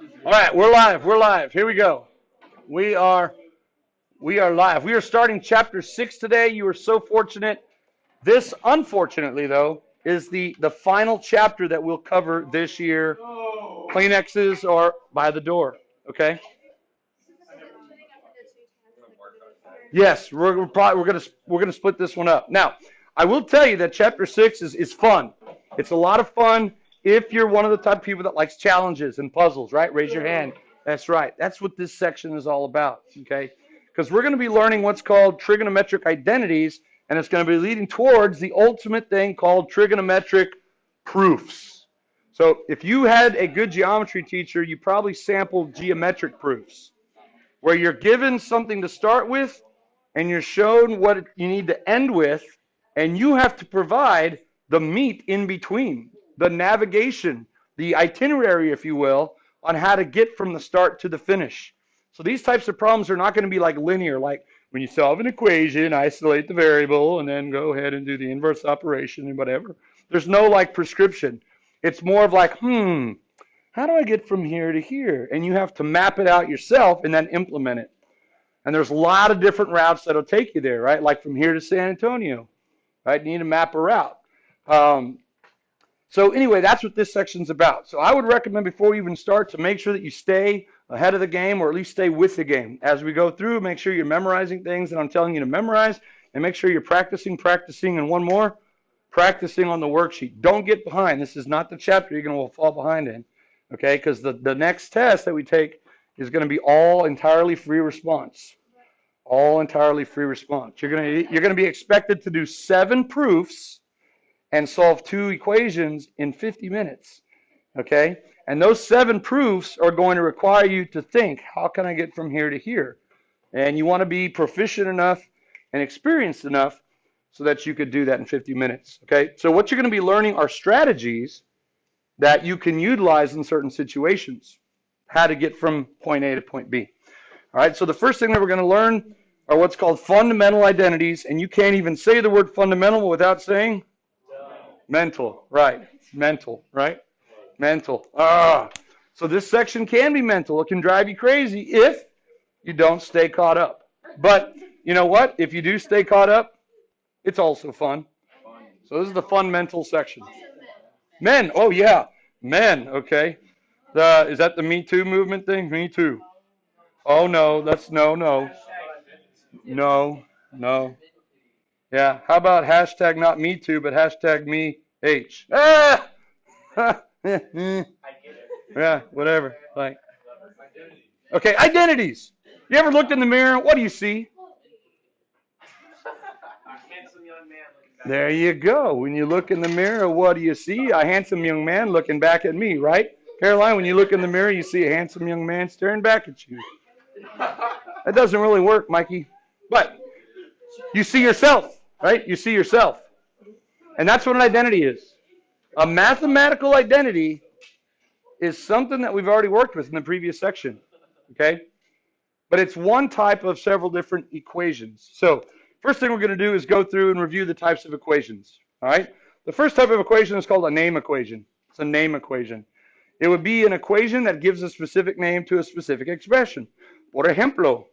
All right, we're live. We're live. Here we go. We are live. We are starting chapter 6 today. You are so fortunate. This, unfortunately, though, is the final chapter that we'll cover this year. Kleenexes are by the door. Okay. Yes, we're gonna split this one up. Now, I will tell you that chapter 6 is fun. It's a lot of fun if you're one of the type of people that likes challenges and puzzles, right? Raise your hand. That's right. That's what this section is all about, okay? Because we're going to be learning what's called trigonometric identities, and it's going to be leading towards the ultimate thing called trigonometric proofs. So if you had a good geometry teacher, you probably sampled geometric proofs, where you're given something to start with, and you're shown what you need to end with, and you have to provide the meat in between, the navigation, the itinerary, if you will, on how to get from the start to the finish. So these types of problems are not going to be like linear, like when you solve an equation, isolate the variable, and then go ahead and do the inverse operation and whatever. There's no like prescription. It's more of like, how do I get from here to here? And you have to map it out yourself and then implement it. And there's a lot of different routes that'll take you there, right? Like from here to San Antonio, right? You need to map a route. So anyway, that's what this section's about. So I would recommend before we even start to make sure that you stay ahead of the game, or at least stay with the game. As we go through, make sure you're memorizing things that I'm telling you to memorize, and make sure you're practicing, and one more, practicing on the worksheet. Don't get behind. This is not the chapter you're going to fall behind in, okay? Because the next test that we take is going to be all entirely free response. All entirely free response. You're going to be expected to do 7 proofs and solve 2 equations in 50 minutes, okay? And those 7 proofs are going to require you to think, how can I get from here to here? And you want to be proficient enough and experienced enough so that you could do that in 50 minutes, okay? So what you're going to be learning are strategies that you can utilize in certain situations, how to get from point A to point B. All right, so the first thing that we're going to learn are what's called fundamental identities, and you can't even say the word fundamental without saying mental, right? Mental, right? Mental. So this section can be mental. It can drive you crazy if you don't stay caught up. But you know what? If you do stay caught up, it's also fun. So this is the fun mental section. Men. Oh yeah, men. Okay. Is that the Me Too movement thing? Me Too. Oh no, that's no. Yeah. How about hashtag not Me Too, but hashtag Me H. Ah! Yeah, whatever. Like. Okay, identities. You ever looked in the mirror? What do you see? There you go. When you look in the mirror, what do you see? A handsome young man looking back at me, right? Caroline, when you look in the mirror, you see a handsome young man staring back at you. That doesn't really work, Mikey. But you see yourself, right? You see yourself. And that's what an identity is. A mathematical identity is something that we've already worked with in the previous section, okay? But it's one type of several different equations. So first thing we're going to do is go through and review the types of equations, all right? The first type of equation is called a name equation. It's a name equation. It would be an equation that gives a specific name to a specific expression. Por ejemplo,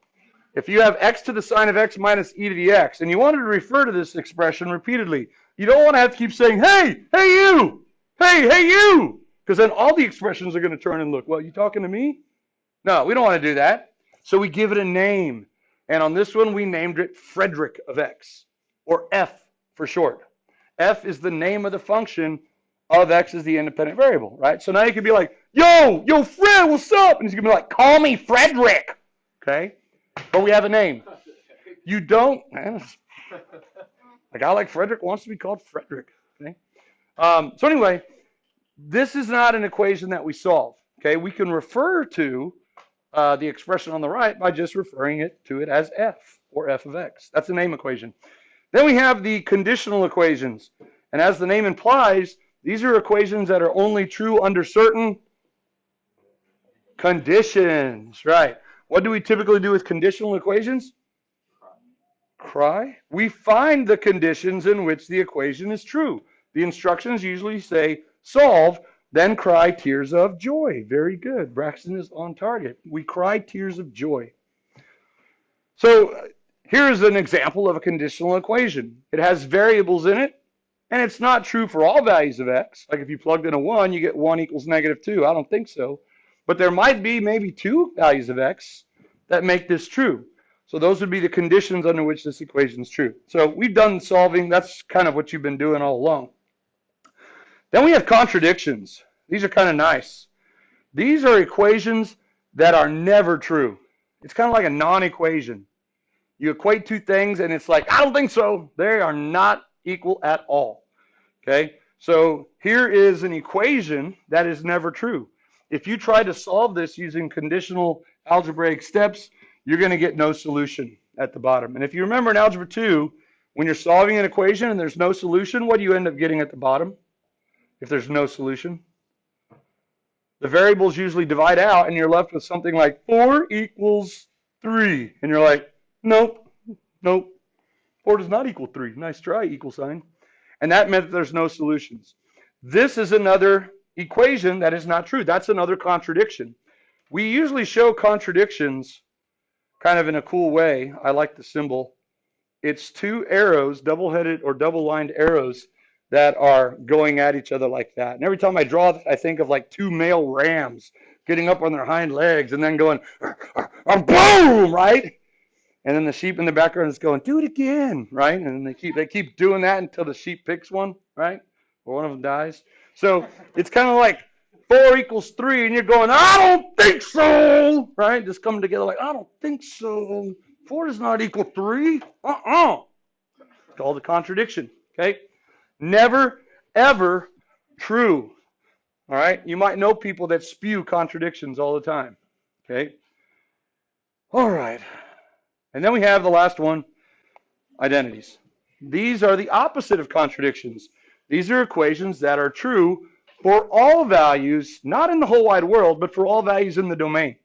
if you have x to the sine of x minus e to the x, and you wanted to refer to this expression repeatedly, you don't want to have to keep saying, hey you, hey you, because then all the expressions are going to turn and look, well, you talking to me? No, we don't want to do that. So we give it a name. And on this one, we named it Frederick of x, or f for short. F is the name of the function of x is the independent variable, right? So now you could be like, yo, Fred, what's up? And he's going to be like, call me Frederick, okay? But we have a name. You don't, man, a guy like Frederick wants to be called Frederick, okay? So anyway, this is not an equation that we solve, okay? We can refer to the expression on the right by just referring to it as f, or f of x. That's a name equation. Then we have the conditional equations. And as the name implies, these are equations that are only true under certain conditions, right? What do we typically do with conditional equations? Cry. We find the conditions in which the equation is true. The instructions usually say solve then cry tears of joy. Very good. Braxton is on target. We cry tears of joy. So here's an example of a conditional equation. It has variables in it, and it's not true for all values of x. Like if you plugged in a 1, you get 1 equals -2. I don't think so. But there might be maybe 2 values of x that make this true. So those would be the conditions under which this equation is true. So we've done solving. That's kind of what you've been doing all along. Then we have contradictions. These are kind of nice. These are equations that are never true. It's kind of like a non-equation. You equate two things and it's like, I don't think so. They are not equal at all. Okay? So here is an equation that is never true. If you try to solve this using conditional algebraic steps, you're going to get no solution at the bottom. And if you remember in Algebra 2, when you're solving an equation and there's no solution, what do you end up getting at the bottom if there's no solution? The variables usually divide out and you're left with something like 4 equals 3. And you're like, nope, nope. 4 does not equal 3. Nice try, equal sign. And that meant that there's no solutions. This is another equation that is not true. That's another contradiction. We usually show contradictions kind of in a cool way. I like the symbol. It's two arrows, double-headed or double-lined arrows that are going at each other like that. And every time I draw this, I think of like two male rams getting up on their hind legs and then going, boom, right? And then the sheep in the background is going, do it again, right? And they keep doing that until the sheep picks one, right? Or one of them dies. So it's kind of like 4 equals 3, and you're going, I don't think so, right? Just coming together like, I don't think so. 4 does not equal 3. It's called a contradiction, okay? Never, ever true, all right? You might know people that spew contradictions all the time, okay? All right. And then we have the last one, identities. These are the opposite of contradictions. These are equations that are true for all values, not in the whole wide world, but for all values in the domain.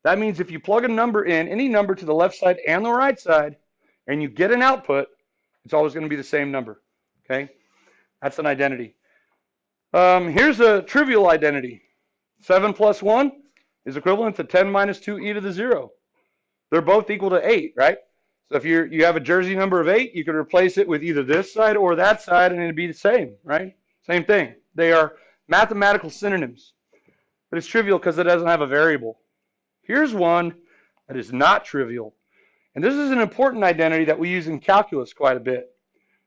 That means if you plug a number in, any number to the left side and the right side, and you get an output, it's always going to be the same number. Okay? That's an identity. Here's a trivial identity. 7 plus 1 is equivalent to 10 minus 2e to the 0. They're both equal to 8, right? So if you have a Jersey number of 8, you could replace it with either this side or that side, and it'd be the same, right? Same thing. They are mathematical synonyms. But it's trivial because it doesn't have a variable. Here's one that is not trivial. And this is an important identity that we use in calculus quite a bit.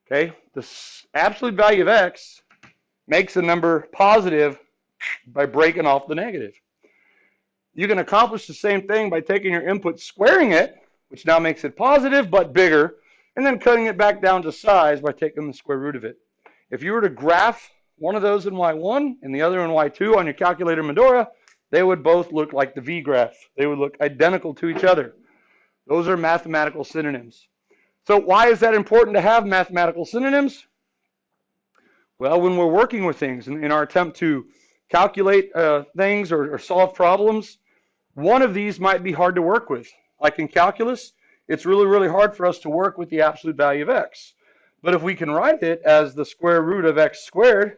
Okay? The absolute value of x makes a number positive by breaking off the negative. You can accomplish the same thing by taking your input, squaring it, which now makes it positive but bigger, and then cutting it back down to size by taking the square root of it. If you were to graph one of those in y1 and the other in y2 on your calculator Medora, they would both look like the V graph. They would look identical to each other. Those are mathematical synonyms. So why is that important to have mathematical synonyms? Well, when we're working with things in our attempt to calculate things or solve problems, one of these might be hard to work with. Like in calculus, it's really, really hard for us to work with the absolute value of x. But if we can write it as the square root of x squared,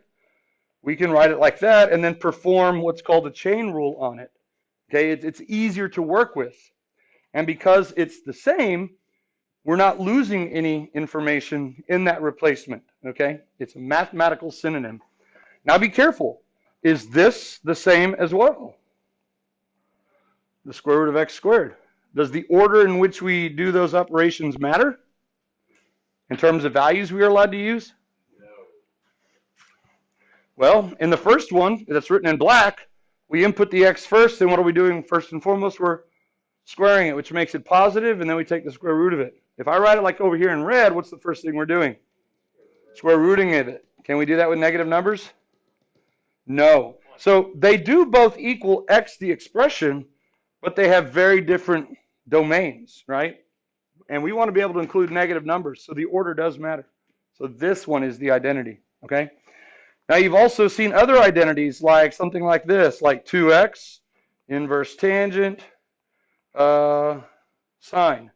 we can write it like that and then perform what's called a chain rule on it. Okay, it's easier to work with. And because it's the same, we're not losing any information in that replacement. Okay, it's a mathematical synonym. Now be careful. Is this the same as well? The square root of x squared. Does the order in which we do those operations matter? In terms of values we are allowed to use? No. Well, in the first one that's written in black, we input the x first, and what are we doing first and foremost? We're squaring it, which makes it positive, and then we take the square root of it. If I write it like over here in red, what's the first thing we're doing? Square rooting of it. Can we do that with negative numbers? No. So they do both equal x the expression, but they have very different domains, right? And we want to be able to include negative numbers, so the order does matter. So this one is the identity, okay? Now you've also seen other identities like something like this, like 2x, inverse tangent, sine.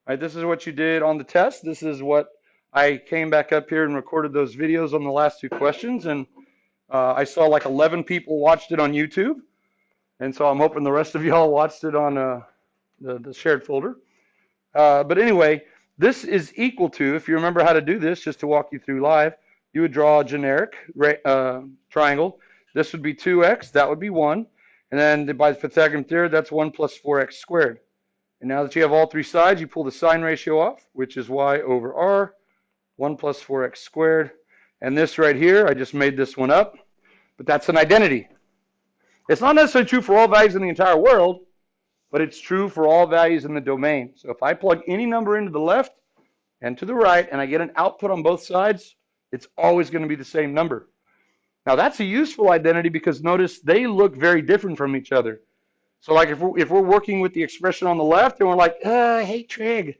Right, this is what you did on the test. This is what I came back up here and recorded those videos on the last two questions, and I saw like 11 people watched it on YouTube, and so I'm hoping the rest of y'all watched it on the shared folder. But anyway, this is equal to, if you remember how to do this, just to walk you through live, you would draw a generic triangle. This would be 2x, that would be 1. And then by the Pythagorean theorem, that's 1 plus 4x squared. And now that you have all three sides, you pull the sine ratio off, which is y over r, 1 plus 4x squared. And this right here, I just made this one up, but that's an identity. It's not necessarily true for all values in the entire world, but it's true for all values in the domain. So if I plug any number into the left and to the right, and I get an output on both sides, it's always going to be the same number. Now that's a useful identity because notice they look very different from each other. So like if we're working with the expression on the left and we're like, I hate trig,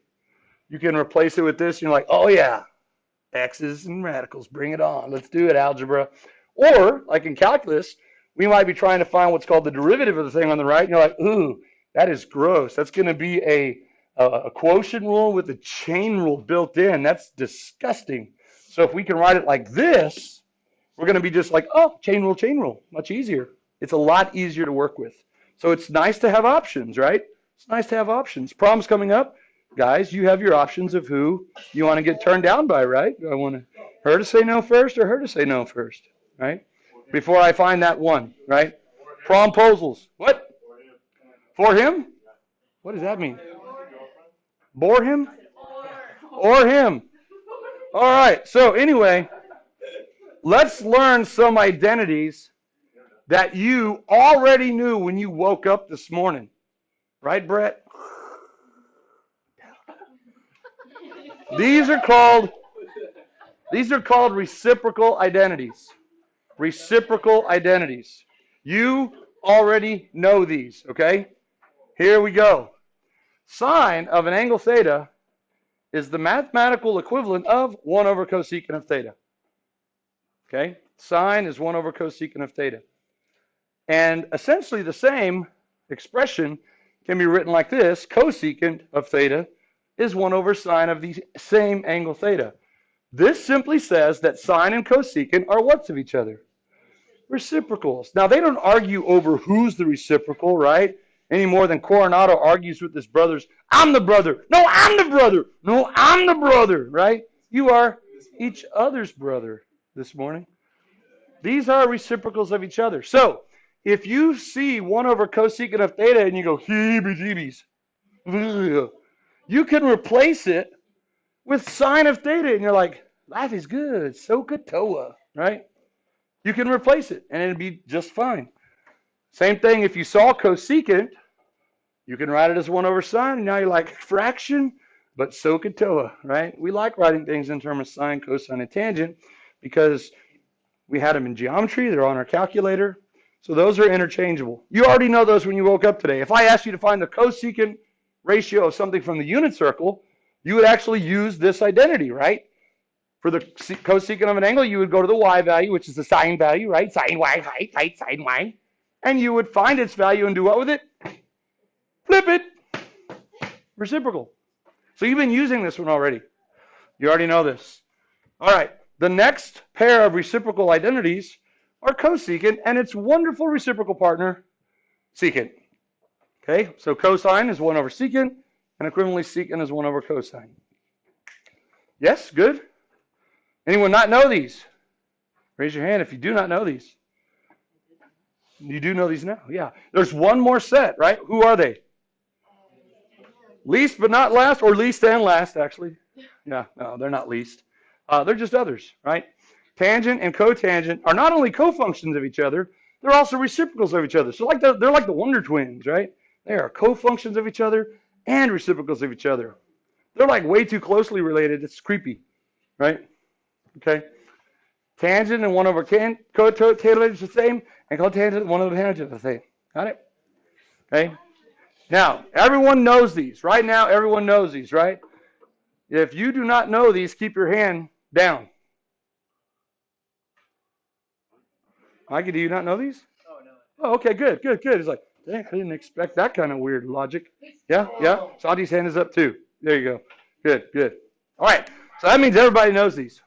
you can replace it with this and you're like, oh yeah, x's and radicals, bring it on. Let's do it, algebra. Or like in calculus, we might be trying to find what's called the derivative of the thing on the right and you're like, ooh, that is gross. That's going to be a quotient rule with a chain rule built in. That's disgusting. So if we can write it like this, we're going to be just like, oh, chain rule, much easier. It's a lot easier to work with. So it's nice to have options, right? It's nice to have options. Problems coming up. Guys, you have your options of who you want to get turned down by, right? Do I want her to say no first or her to say no first, right? Before I find that one, right? Promposals. What? For him? What does that mean? Bore him? Or him. All right. So anyway, let's learn some identities that you already knew when you woke up this morning. Right, Brett? These are called reciprocal identities. Reciprocal identities. You already know these, okay? Here we go. Sine of an angle theta is the mathematical equivalent of 1 over cosecant of theta. Okay? Sine is 1 over cosecant of theta. And essentially the same expression can be written like this. Cosecant of theta is 1 over sine of the same angle theta. This simply says that sine and cosecant are what's of each other? Reciprocals. Now, they don't argue over who's the reciprocal, right? Any more than Coronado argues with his brothers. I'm the brother. No, I'm the brother. No, I'm the brother, right? You are each other's brother this morning. These are reciprocals of each other. So, if you see 1 over cosecant of theta and you go, heebie-jeebies, you can replace it with sine of theta and you're like, life is good, SOHCAHTOA, right? You can replace it and it'll be just fine. Same thing if you saw cosecant, you can write it as 1 over sine and now you're like, fraction, but SOHCAHTOA, right? We like writing things in terms of sine, cosine, and tangent because we had them in geometry, they're on our calculator. So those are interchangeable. You already know those when you woke up today. If I asked you to find the cosecant ratio of something from the unit circle, you would actually use this identity, right? For the cosecant of an angle, you would go to the y value, which is the sine value, right? Sine y, height, sine y. And you would find its value and do what with it? Flip it. Reciprocal. So you've been using this one already. You already know this. All right. The next pair of reciprocal identities are cosecant and its wonderful reciprocal partner, secant. Okay, so cosine is 1 over secant, and equivalently secant is 1 over cosine. Yes, good. Anyone not know these? Raise your hand if you do not know these. You do know these now, yeah. There's one more set, right? Who are they? Least but not last, or least and last, actually. Yeah, no, they're not least. They're just others, right? Tangent and cotangent are not only cofunctions of each other, they're also reciprocals of each other. So they're like the Wonder Twins, right? They are cofunctions of each other and reciprocals of each other. They're like way too closely related. It's creepy, right? Okay. Tangent and 1 over cotangent is the same, and cotangent and 1 over tangent is the same. Got it? Okay. Now, everyone knows these. Right now, everyone knows these, right? If you do not know these, keep your hand down. Mikey, do you not know these? Oh, no. Oh, okay, good. It's like, dang, I didn't expect that kind of weird logic. Yeah? Santi's hand is up too. There you go. Good. All right, so that means everybody knows these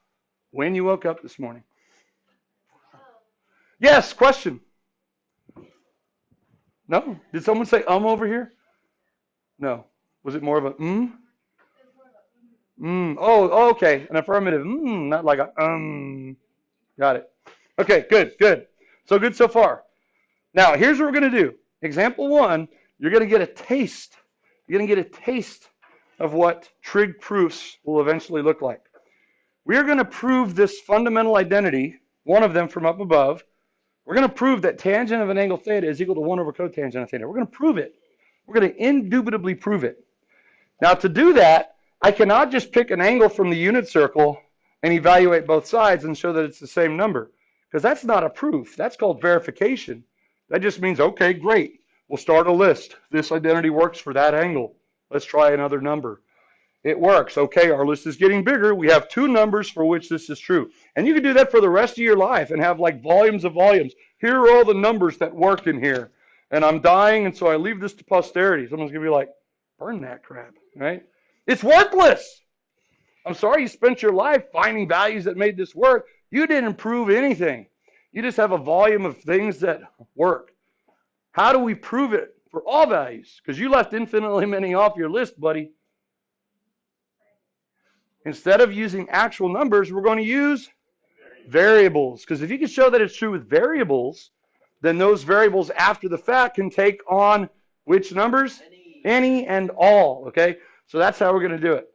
when you woke up this morning. Yes, question. No? Did someone say over here? No. Was it more of a Oh, okay. An affirmative. Not like a Got it. Okay, good, good. So good so far. Now, here's what we're going to do. Example 1, you're going to get a taste. You're going to get a taste of what trig proofs will eventually look like. We're going to prove this fundamental identity, one of them from up above. We're going to prove that tangent of an angle theta is equal to 1 over cotangent of theta. We're going to prove it. We're going to indubitably prove it. Now, to do that, I cannot just pick an angle from the unit circle and evaluate both sides and show that it's the same number, because that's not a proof. That's called verification. That just means, okay, great. We'll start a list. This identity works for that angle. Let's try another number. It works. Okay, our list is getting bigger. We have 2 numbers for which this is true. And you can do that for the rest of your life and have like volumes of volumes. Here are all the numbers that work in here. And I'm dying, and so I leave this to posterity. Someone's going to be like, burn that crap, right? It's worthless. I'm sorry you spent your life finding values that made this work. You didn't prove anything. You just have a volume of things that work. How do we prove it for all values? Because you left infinitely many off your list, buddy. Instead of using actual numbers, we're going to use variables. Because if you can show that it's true with variables, then those variables after the fact can take on which numbers? Any and all. Okay? So that's how we're going to do it.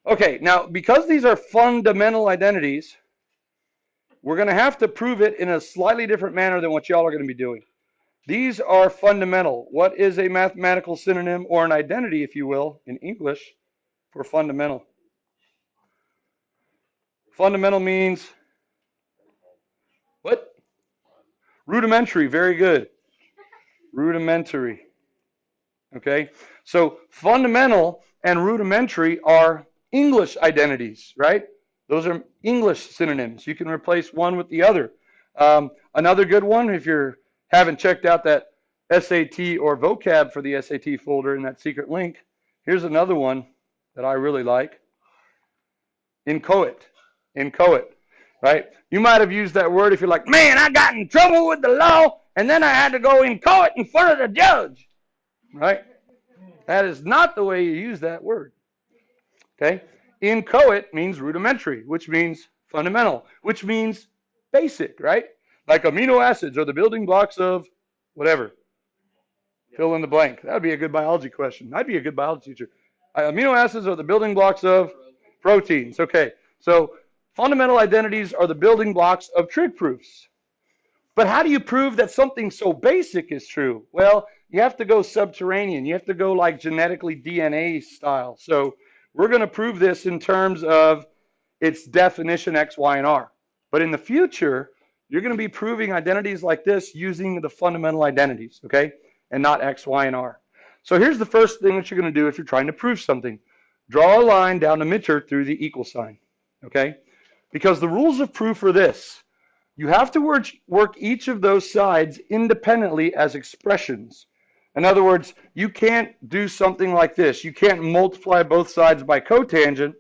Okay, now because these are fundamental identities, we're going to have to prove it in a slightly different manner than what y'all are going to be doing. These are fundamental. What is a mathematical synonym or an identity, if you will, in English for fundamental? Fundamental means what? Rudimentary. Very good. Rudimentary. Okay? So fundamental and rudimentary are English identities, right? Those are English synonyms. You can replace one with the other. Another good one, if you haven't checked out that SAT or vocab for the SAT folder in that secret link, here's another one that I really like. Inchoate. Inchoate, right? You might have used that word if you're like, man, I got in trouble with the law, and then I had to go inchoate in front of the judge, right? That is not the way you use that word, okay? Inchoate means rudimentary, which means fundamental, which means basic, right? Like amino acids are the building blocks of whatever. Fill in the blank. That would be a good biology question. I'd be a good biology teacher. Amino acids are the building blocks of proteins. Okay, so fundamental identities are the building blocks of trig proofs. But how do you prove that something so basic is true? Well, you have to go subterranean. You have to go like genetically DNA style. So we're going to prove this in terms of its definition X, Y, and R. But in the future, you're going to be proving identities like this using the fundamental identities, okay? And not X, Y, and R. So here's the first thing that you're going to do if you're trying to prove something. Draw a line down the middle through the equal sign, okay? Because the rules of proof are this. You have to work each of those sides independently as expressions. In other words, you can't do something like this. You can't multiply both sides by cotangent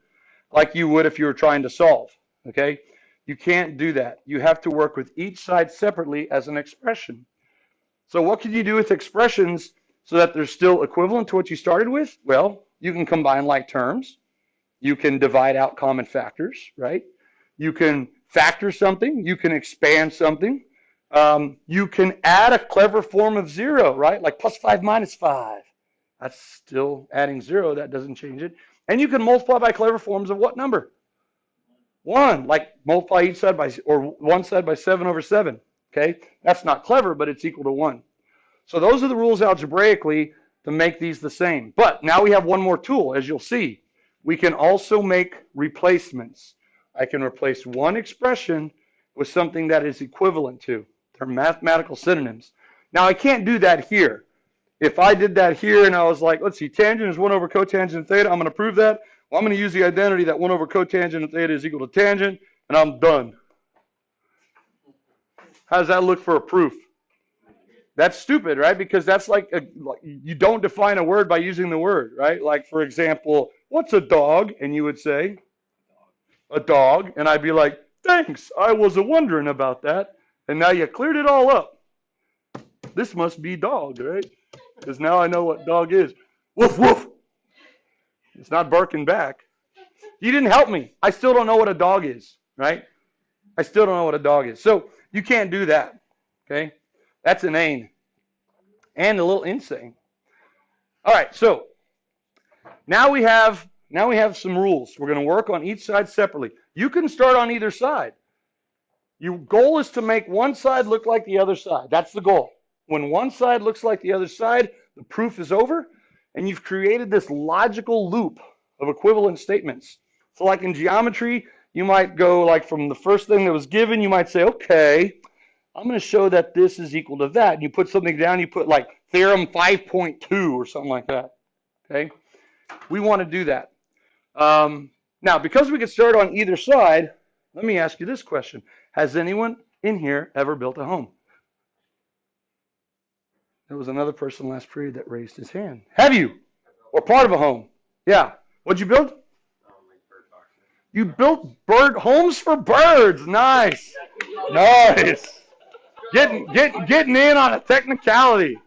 like you would if you were trying to solve, okay? You can't do that. You have to work with each side separately as an expression. So what can you do with expressions so that they're still equivalent to what you started with? Well, you can combine like terms. You can divide out common factors, right? You can factor something. You can expand something. You can add a clever form of 0, right? Like plus 5 minus 5. That's still adding 0. That doesn't change it. And you can multiply by clever forms of what number? 1. Like multiply each side by, or one side by 7 over 7. Okay? That's not clever, but it's equal to 1. So those are the rules algebraically to make these the same. But now we have one more tool, as you'll see. We can also make replacements. I can replace one expression with something that is equivalent to. They're mathematical synonyms. Now, I can't do that here. If I did that here and I was like, let's see, tangent is 1 over cotangent of theta, I'm going to prove that. Well, I'm going to use the identity that 1 over cotangent of theta is equal to tangent, and I'm done. How does that look for a proof? That's stupid, right? Because that's like you don't define a word by using the word, right? Like, for example, what's a dog? And you would say, a dog. And I'd be like, thanks, I was wondering about that. And now you cleared it all up. This must be dog, right? Because now I know what dog is. Woof, woof. It's not barking back. You didn't help me. I still don't know what a dog is, right? I still don't know what a dog is. So you can't do that, okay? That's inane and a little insane. All right, so now we have some rules. We're going to work on each side separately. You can start on either side. Your goal is to make one side look like the other side. That's the goal. When one side looks like the other side, the proof is over, and you've created this logical loop of equivalent statements. So like in geometry, you might go like from the first thing that was given, you might say, okay, I'm going to show that this is equal to that. And you put something down, you put like theorem 5.2 or something like that. Okay? We want to do that. Now, because we can start on either side, let me ask you this question. Has anyone in here ever built a home? There was another person last period that raised his hand. Have you? Or part of a home? Yeah. What'd you build? You built bird homes for birds. Nice. Nice. Getting in on a technicality.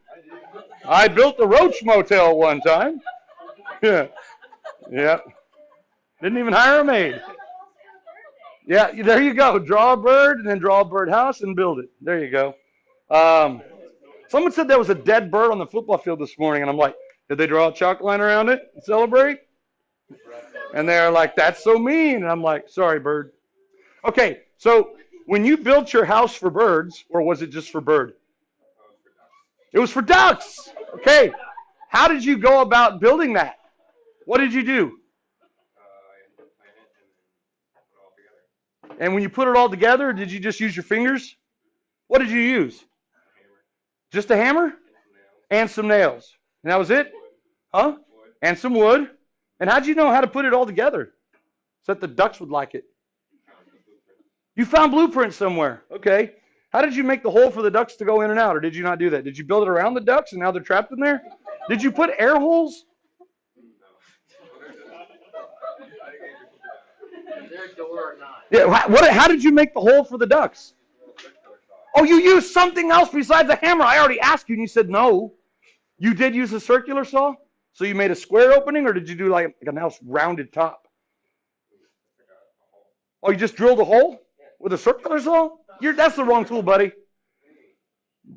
I built a roach motel one time. Yeah. Yeah. Didn't even hire a maid. Yeah, there you go. Draw a bird and then draw a bird house and build it. There you go. Someone said there was a dead bird on the football field this morning, and I'm like, did they draw a chalk line around it and celebrate? And they're like, that's so mean. And I'm like, sorry, bird. Okay, so when you built your house for birds, or was it just for bird? It was for ducks. Okay. How did you go about building that? What did you do? And when you put it all together, did you just use your fingers? What did you use? Just a hammer? And some nails. And that was it? Huh? And some wood. And how'd you know how to put it all together? So that the ducks would like it. You found blueprints somewhere. Okay. How did you make the hole for the ducks to go in and out? Or did you not do that? Did you build it around the ducks and now they're trapped in there? Did you put air holes? Yeah. How did you make the hole for the ducks? Oh, you used something else besides a hammer. I already asked you and you said no. You did use a circular saw? So you made a square opening, or did you do like a nice rounded top? Oh, you just drilled a hole with a circular saw? That's the wrong tool, buddy.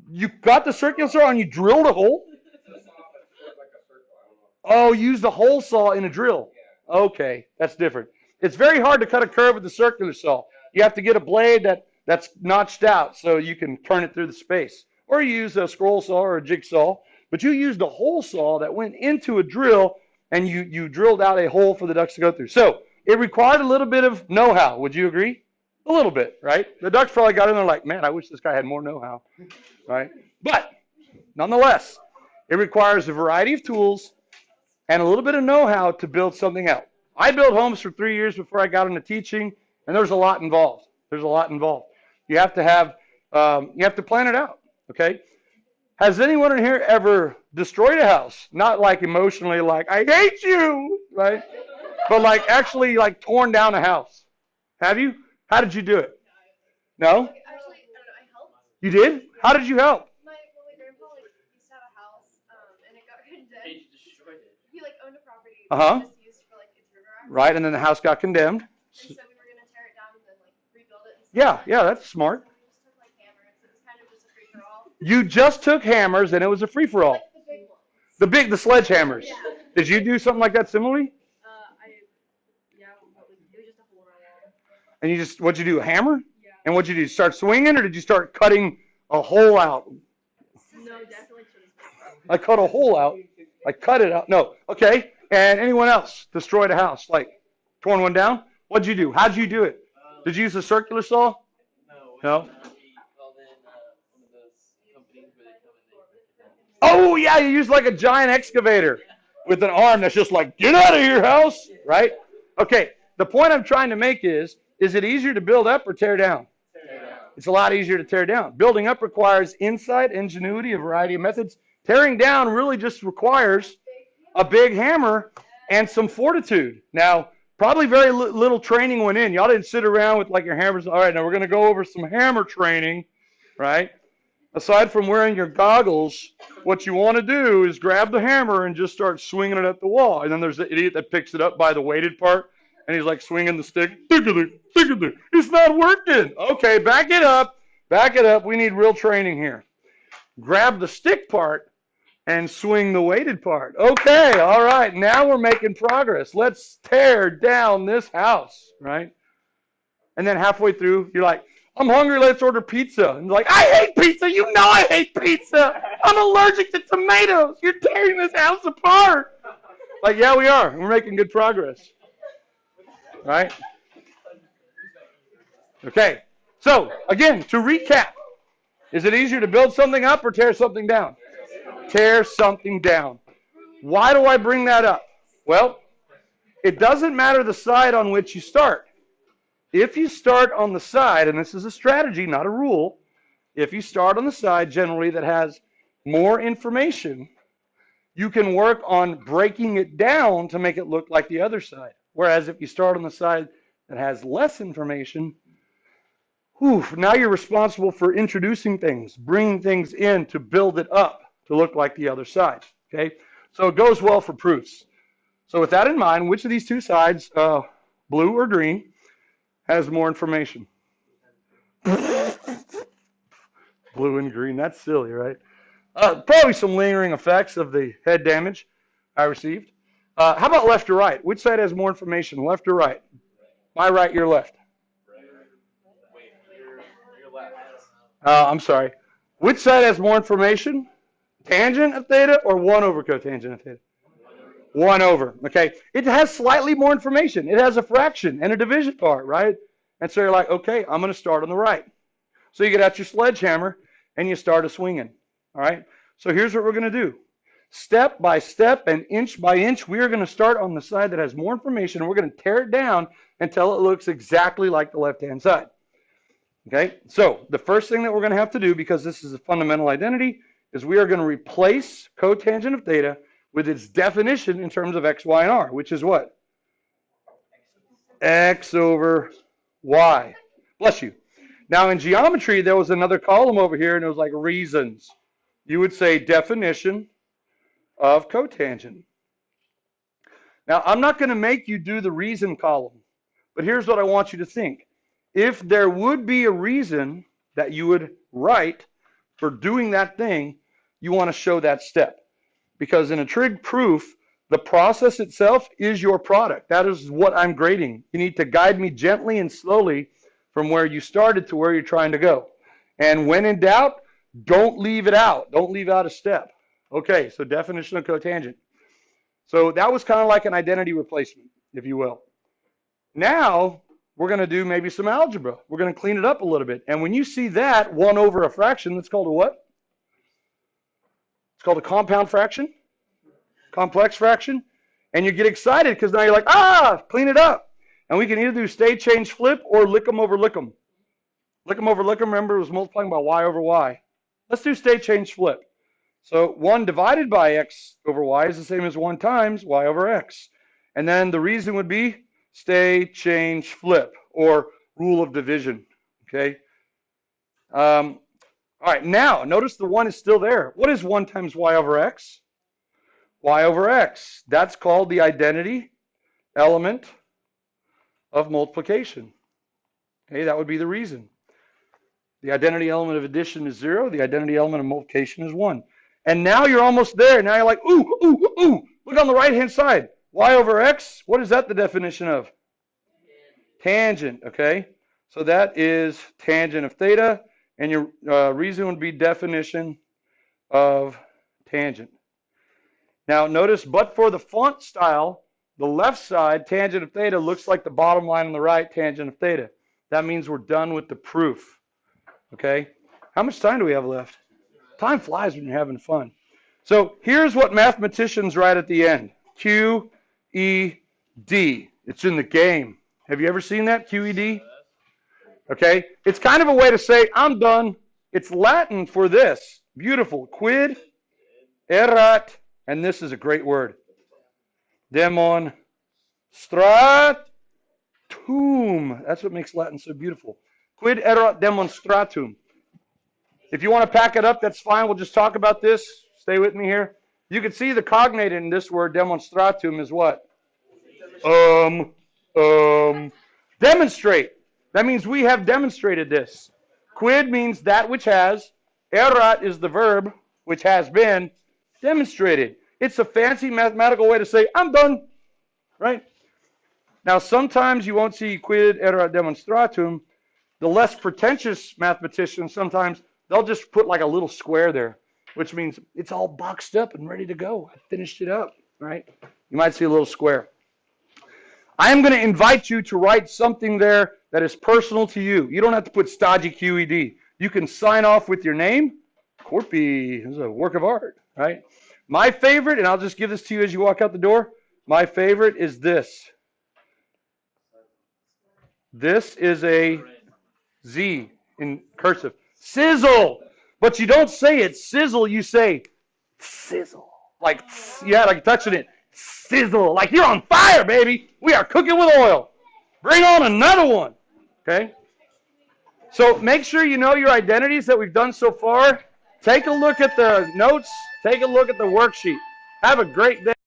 You got the circular saw and you drilled a hole? Oh, you used a hole saw in a drill. Okay, that's different. It's very hard to cut a curve with the circular saw. You have to get a blade that's notched out so you can turn it through the space. Or you use a scroll saw or a jigsaw. But you used a hole saw that went into a drill, and you drilled out a hole for the ducks to go through. So it required a little bit of know-how. Would you agree? A little bit, right? The ducks probably got in there like, man, I wish this guy had more know-how, right? But nonetheless, it requires a variety of tools and a little bit of know-how to build something out. I built homes for 3 years before I got into teaching, and there's a lot involved. There's a lot involved. You have to plan it out, okay? Has anyone in here ever destroyed a house? Not like emotionally like, I hate you, right? But like actually like torn down a house. Have you? How did you do it? No? Actually, I helped. You did? How did you help? My grandpa used to have a house, and it got condemned. He owned a property that was just used for its river access. Right, and then the house got condemned. And so we were gonna tear it down and then rebuild it. Yeah, that's smart. So we just took hammers. It was kind of just a free for all. You just took hammers and it was a free for all. Like the big ones. The sledgehammers. Yeah. Did you do something like that similarly? It was just a hole in our wall. And what'd you do, a hammer? Yeah. And what'd you do, start swinging, or did you start cutting a hole out? No, definitely shouldn't. I cut a hole out. I cut it out. No. Okay. And anyone else destroyed a house, like torn one down? What'd you do? How'd you do it? Did you use a circular saw? No. Oh, yeah, you use like a giant excavator with an arm that's just like, get out of your house, right? Okay, the point I'm trying to make is it easier to build up or tear down? It's a lot easier to tear down. Building up requires insight, ingenuity, a variety of methods. Tearing down really just requires a big hammer and some fortitude. Now, probably very little training went in. Y'all didn't sit around with like your hammers. All right, now we're going to go over some hammer training. right? Aside from wearing your goggles, what you want to do is grab the hammer and just start swinging it at the wall. And then there's the idiot that picks it up by the weighted part, and he's like swinging the stick. It's not working. Okay, back it up. Back it up. We need real training here. Grab the stick part and swing the weighted part. Okay, all right. Now we're making progress. Let's tear down this house, right? And then halfway through, you're like, I'm hungry, let's order pizza. And like, I hate pizza, you know I hate pizza. I'm allergic to tomatoes. You're tearing this house apart. Like, yeah, we are. We're making good progress. Right? Okay. So, again, to recap, is it easier to build something up or tear something down? Tear something down. Why do I bring that up? Well, it doesn't matter the side on which you start. If you start on the side, and this is a strategy, not a rule, if you start on the side generally that has more information, you can work on breaking it down to make it look like the other side. Whereas if you start on the side that has less information, now you're responsible for introducing things, bringing things in to build it up to look like the other side. Okay, so it goes well for proofs. So with that in mind, which of these two sides, blue or green, has more information? Blue and green, that's silly, right? Probably some lingering effects of the head damage I received. How about left or right? Which side has more information, left or right? My right, your left. I'm sorry. Which side has more information? Tangent of theta or 1 over cotangent of theta? 1 over, okay? It has slightly more information. It has a fraction and a division part, right? And so you're like, okay, I'm going to start on the right. So you get out your sledgehammer and you start a swinging, all right? So here's what we're going to do. Step by step and inch by inch, we are going to start on the side that has more information, and we're going to tear it down until it looks exactly like the left-hand side. Okay, so the first thing that we're going to have to do, because this is a fundamental identity, is we are going to replace cotangent of theta with its definition in terms of x, y, and r, which is what? X over y. Bless you. Now in geometry, there was another column over here, and it was like reasons. You would say definition of cotangent. Now, I'm not going to make you do the reason column, but here's what I want you to think. If there would be a reason that you would write for doing that thing, you want to show that step. Because in a trig proof, the process itself is your product. That is what I'm grading. You need to guide me gently and slowly from where you started to where you're trying to go. And when in doubt, don't leave it out. Don't leave out a step. Okay, so definition of cotangent. So that was kind of like an identity replacement, if you will. Now, we're going to do maybe some algebra. We're going to clean it up a little bit. And when you see that 1 over a fraction, that's called a what? It's called a compound fraction, complex fraction. And you get excited because now you're like, clean it up. And we can either do state change flip or lick them over lick them. Lick them over lick them, remember, it was multiplying by y over y. Let's do state change flip. So 1 divided by x over y is the same as 1 times y over x. And then the reason would be state change flip, or rule of division, okay? All right, now, notice the 1 is still there. What is 1 times y over x? Y over x. That's called the identity element of multiplication. Okay, that would be the reason. The identity element of addition is 0. The identity element of multiplication is 1. And now you're almost there. Now you're like, ooh. Look on the right-hand side. Y over x, what is that the definition of? Tangent, okay? So that is tangent of theta, and your reason would be definition of tangent. Now notice, but for the font style, the left side, tangent of theta, looks like the bottom line on the right, tangent of theta. That means we're done with the proof, okay? How much time do we have left? Time flies when you're having fun. So here's what mathematicians write at the end. QED. It's in the game. Have you ever seen that, QED? Okay. It's kind of a way to say, I'm done. It's Latin for this. Beautiful. Quid erat, and this is a great word. Demonstratum. That's what makes Latin so beautiful. Quid erat demonstratum. If you want to pack it up, that's fine. We'll just talk about this. Stay with me here. You can see the cognate in this word, demonstratum, is what? Demonstrate. That means we have demonstrated this. Quid means that which has. Erat is the verb which has been demonstrated. It's a fancy mathematical way to say, I'm done. Right? Now, sometimes you won't see quid erat demonstratum. The less pretentious mathematicians, sometimes they'll just put like a little square there, which means it's all boxed up and ready to go. I finished it up, right? You might see a little square. I am going to invite you to write something there that is personal to you. You don't have to put stodgy QED. You can sign off with your name. Corpy is a work of art, right? My favorite, and I'll just give this to you as you walk out the door, my favorite is this. This is a Z in cursive. Sizzle! But you don't say it sizzle, you say sizzle. Like, yeah, like touching it. Sizzle. Like you're on fire, baby. We are cooking with oil. Bring on another one. Okay? So make sure you know your identities that we've done so far. Take a look at the notes. Take a look at the worksheet. Have a great day.